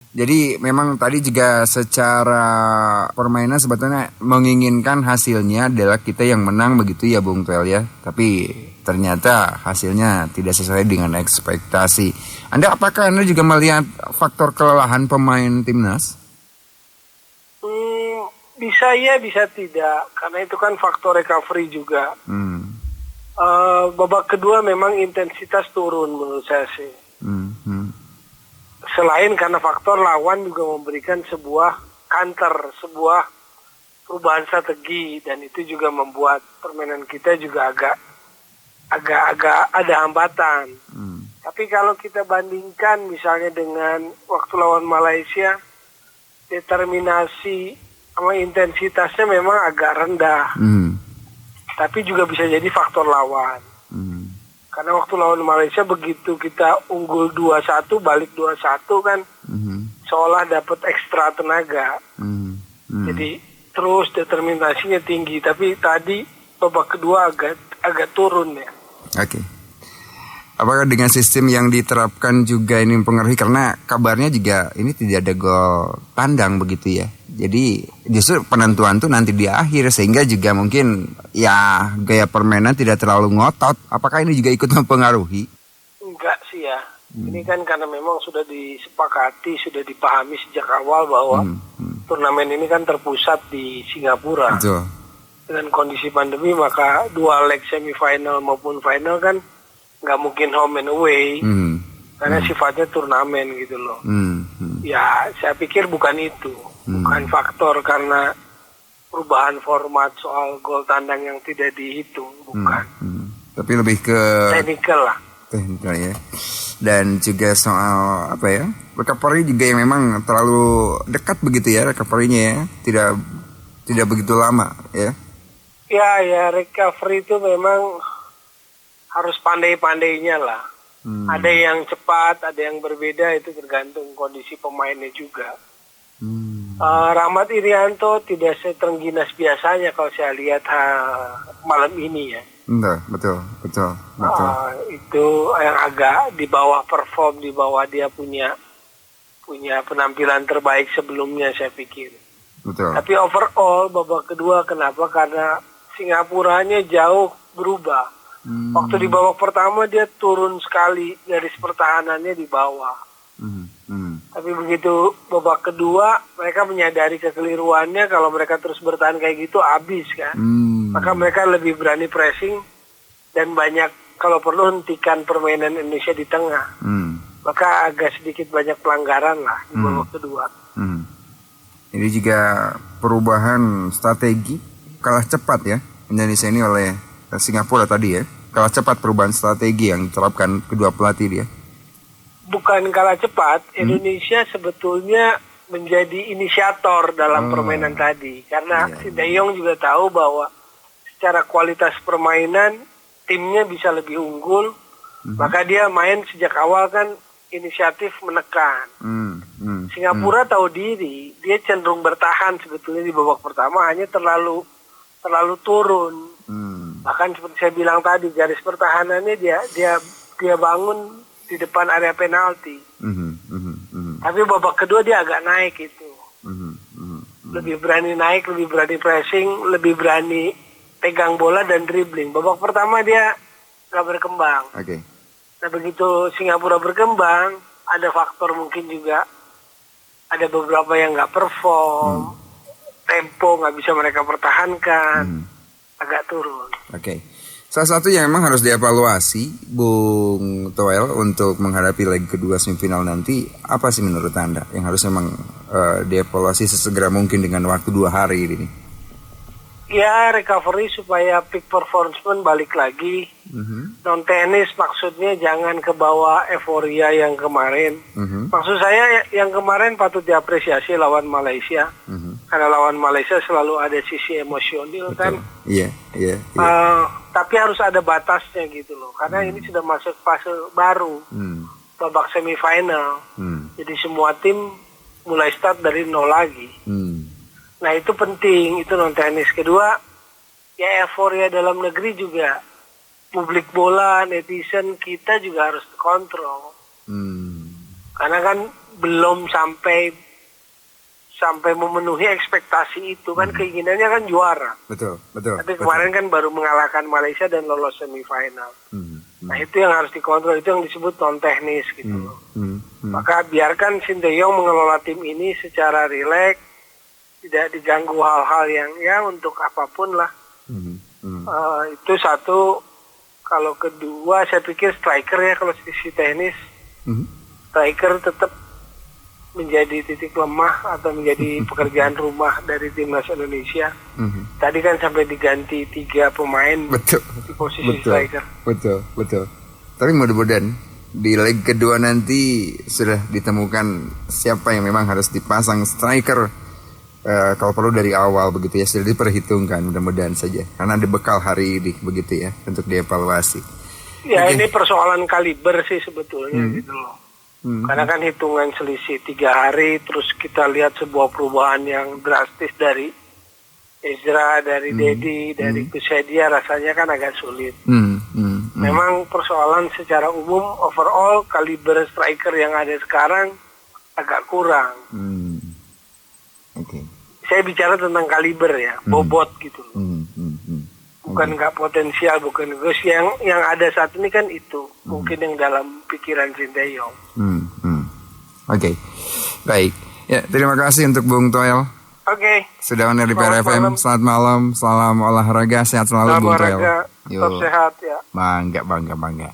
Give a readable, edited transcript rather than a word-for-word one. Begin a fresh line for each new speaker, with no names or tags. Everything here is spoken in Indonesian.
Jadi memang tadi juga secara permainan sebetulnya menginginkan hasilnya adalah kita yang menang begitu ya Bung Toel ya. Tapi ternyata hasilnya tidak sesuai dengan ekspektasi. Apakah Anda juga melihat faktor kelelahan pemain timnas?
Bisa ya, bisa tidak. Karena itu kan faktor recovery juga. Babak kedua memang intensitas turun menurut saya sih. Selain karena faktor lawan juga memberikan sebuah counter, sebuah perubahan strategi, dan itu juga membuat permainan kita juga agak ada hambatan. Tapi kalau kita bandingkan misalnya dengan waktu lawan Malaysia, determinasi sama intensitasnya memang agak rendah. Tapi juga bisa jadi faktor lawan. Karena waktu lawan Malaysia begitu kita unggul 2-1, balik 2-1 kan, seolah dapat ekstra tenaga. Jadi terus determinasinya tinggi. Tapi tadi babak kedua agak turun ya.
Oke. Apakah dengan sistem yang diterapkan juga ini mempengaruhi? Karena kabarnya juga ini tidak ada gol tandang begitu ya. Jadi justru penentuan tuh nanti di akhir, sehingga juga mungkin ya gaya permainan tidak terlalu ngotot. Apakah ini juga ikut mempengaruhi?
Enggak sih ya. Ini kan karena memang sudah disepakati, sudah dipahami sejak awal bahwa turnamen ini kan terpusat di Singapura.
Betul.
Dengan kondisi pandemi maka dua leg semifinal maupun final kan nggak mungkin home and away. Karena sifatnya turnamen gitu loh. Ya saya pikir bukan itu. Bukan faktor karena perubahan format soal gol tandang yang tidak dihitung, bukan.
Tapi lebih ke
teknikal lah.
Teknikal ya. Dan juga soal apa ya? Recovery juga yang memang terlalu dekat begitu ya recovery-nya ya. Tidak begitu lama ya.
Ya recovery itu memang harus pandai-pandainya lah. Ada yang cepat, ada yang berbeda, itu tergantung kondisi pemainnya juga. Rahmat Irianto tidak seterengginas biasanya kalau saya lihat malam ini ya.
Betul.
Itu yang agak di bawah perform, di bawah dia punya penampilan terbaik sebelumnya saya pikir.
Betul.
Tapi overall babak kedua kenapa? Karena Singapuranya jauh berubah. Waktu di babak pertama dia turun sekali, garis pertahanannya di bawah. Tapi begitu babak kedua mereka menyadari kekeliruannya, kalau mereka terus bertahan kayak gitu habis kan. Maka mereka lebih berani pressing dan banyak kalau perlu hentikan permainan Indonesia di tengah. Maka agak sedikit banyak pelanggaran lah di babak kedua.
Ini juga perubahan strategi, kalah cepat ya Indonesia ini oleh Singapura tadi ya. Kalah cepat perubahan strategi yang diterapkan kedua pelatih dia.
Bukan kalah cepat, Indonesia sebetulnya menjadi inisiator dalam permainan tadi. Karena Sinteyong juga tahu bahwa secara kualitas permainan timnya bisa lebih unggul. Maka dia main sejak awal kan inisiatif menekan. Singapura tahu diri, dia cenderung bertahan sebetulnya di babak pertama, hanya terlalu turun. Bahkan seperti saya bilang tadi, garis pertahanannya dia bangun di depan area penalti. Tapi babak kedua dia agak naik itu. Lebih berani naik, lebih berani pressing, lebih berani pegang bola dan dribbling. Babak pertama dia nggak berkembang. Nah begitu Singapura berkembang, ada faktor mungkin juga ada beberapa yang nggak perform, tempo nggak bisa mereka pertahankan, agak turun.
Salah satu yang memang harus dievaluasi Bung Toel untuk menghadapi leg kedua semifinal nanti, apa sih menurut Anda yang harus memang dievaluasi sesegera mungkin dengan waktu 2 hari ini?
Ya recovery supaya peak performance balik lagi. Non tenis maksudnya jangan ke bawah euforia yang kemarin. Maksud saya yang kemarin patut diapresiasi lawan Malaysia. Karena lawan Malaysia selalu ada sisi emosional. Betul. Kan. Iya. Tapi harus ada batasnya gitu loh. Karena ini sudah masuk fase baru. Babak semifinal. Jadi semua tim mulai start dari nol lagi. Nah itu penting, itu non teknis. Kedua, ya euforia dalam negeri juga, publik bola, netizen kita juga harus kontrol. Karena kan belum sampai memenuhi ekspektasi itu kan, keinginannya kan juara.
Betul.
Tapi kemarin kan baru mengalahkan Malaysia dan lolos semifinal. Nah itu yang harus dikontrol, itu yang disebut non teknis gitu loh. Maka biarkan Sinteyong mengelola tim ini secara rileks, tidak diganggu hal-hal yang ya untuk apapun lah. Itu satu. Kalau kedua saya pikir striker ya, kalau sisi teknis striker tetap menjadi titik lemah atau menjadi pekerjaan rumah dari timnas Indonesia. Tadi kan sampai diganti 3 pemain di posisi striker.
Betul. Tapi mudah-mudahan di leg kedua nanti sudah ditemukan siapa yang memang harus dipasang striker. Kalau perlu dari awal begitu ya, sudah diperhitungkan, mudah-mudahan saja. Karena ada bekal hari ini begitu ya untuk dievaluasi.
Ya ini persoalan kaliber sih sebetulnya gitu loh. Karena kan hitungan selisih 3 hari, terus kita lihat sebuah perubahan yang drastis dari Ezra, dari Dedi, dari Kusedia, rasanya kan agak sulit. Memang persoalan secara umum overall kaliber striker yang ada sekarang agak kurang. Saya bicara tentang kaliber ya, bobot gitu loh. Bukan nggak potensial, bukan Gus, yang ada saat ini kan itu mungkin yang dalam pikiran Sinteyong.
Oke. Baik. Ya, terima kasih untuk Bung Toel.
Oke.
Sudah on di PRFM. Selamat malam, salam olahraga, sehat selalu Bung Toel.
Tetap sehat ya.
Bangga.